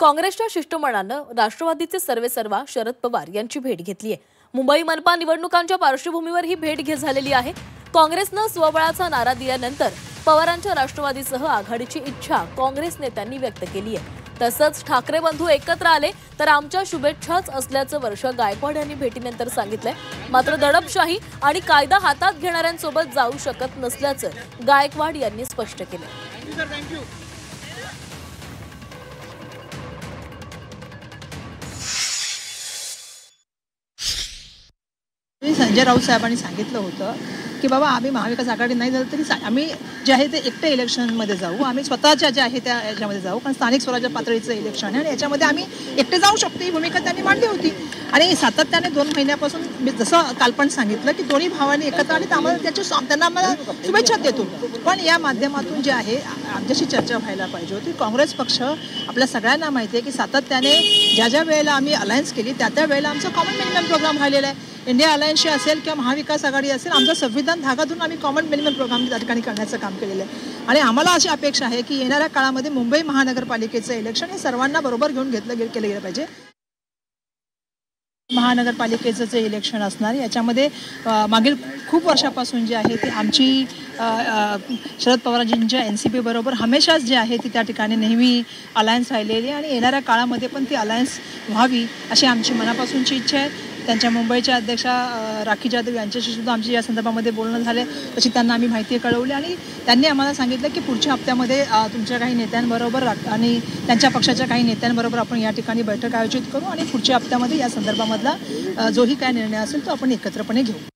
काँग्रेसच्या शिष्टमंडळानं राष्ट्रवादीचे सर्वेसर्वा शरद पवार यांची भेट घेतली आहे। मुंबई मनपा निवडणुकांच्या पार्श्वभूमीवर ही भेट झालेली आहे। काँग्रेसनं स्वबळाचा नारा दिल्यानंतर पवारांच्या राष्ट्रवादीसह आघाडीची इच्छा काँग्रेस नेत्यांनी व्यक्त केली आहे। तसंच ठाकरे बंधू एकत्र आले तर आमच्या शुभेच्छाच असल्याचं वर्षा गायकवाड यांनी भेटीनंतर सांगितलंय। मात्र दडपशाही आणि कायदा हातात घेणाऱ्यांसोबत जाऊ शकत नसल्याचं गायकवाड यांनी स्पष्ट केलं। संजय राऊत साहेबांनी सांगितलं होतं की बाबा आम्ही महाविकास आघाडी नाही झालं तरी आम्ही जे आहे ते एकटे इलेक्शनमध्ये जाऊ, आम्ही स्वतःच्या जे आहे त्या याच्यामध्ये जाऊ, कारण स्थानिक स्वराज्य पातळीचं इलेक्शन आहे आणि याच्यामध्ये आम्ही एकटे जाऊ शकतो ही भूमिका त्यांनी मांडली होती। आणि सातत्याने 2 महिन्यापासून जसं कालपण सांगितलं की दोन्ही भावांनी एकत्र आले तर आम्हाला त्यांना आम्हाला शुभेच्छा देतो। पण या माध्यमातून जे आहे आमच्याशी चर्चा व्हायला पाहिजे होती। काँग्रेस पक्ष आपल्या सगळ्यांना माहिती आहे की सातत्याने ज्या वेळेला आम्ही अलायन्स केली त्या वेळेला आमचा कॉमन मिनिमम प्रोग्राम राहिलेला आहे। इंडिया अलायन्सची असेल किंवा महाविकास आघाडी असेल, आमचं संविधान धागा धरून आम्ही कॉमन मिनिमम प्रोग्राम त्या ठिकाणी करण्याचं काम केलेलं आहे। आणि आम्हाला अशी अपेक्षा आहे की येणाऱ्या काळामध्ये मुंबई महानगरपालिकेचं इलेक्शन हे सर्वांना बरोबर घेऊन केलं गेलं पाहिजे। महानगरपालिकेचं जे इलेक्शन असणार याच्यामध्ये मागील खूप वर्षापासून जे आहे ती आमची शरद पवारजींच्या NCP बरोबर हमेशाच जे आहे ती त्या ठिकाणी नेहमी अलायन्स राहिलेली आणि येणाऱ्या काळामध्ये पण ती अलायन्स व्हावी अशी आमची मनापासूनची इच्छा आहे। त्यांच्या मुंबईच्या अध्यक्षा राखी जाधव यांच्याशी सुद्धा आमची या संदर्भामध्ये बोलणं झाले, तशी त्यांना आम्ही माहिती कळवली आणि त्यांनी आम्हाला सांगितलं की पुढच्या हप्त्यामध्ये तुमच्या काही नेत्यांबरोबर आणि त्यांच्या पक्षाच्या काही नेत्यांबरोबर आपण या ठिकाणी बैठक आयोजित करू आणि पुढच्या हप्त्यामध्ये या संदर्भामधला जोही काय निर्णय असेल तो आपण एकत्रपणे घेऊ।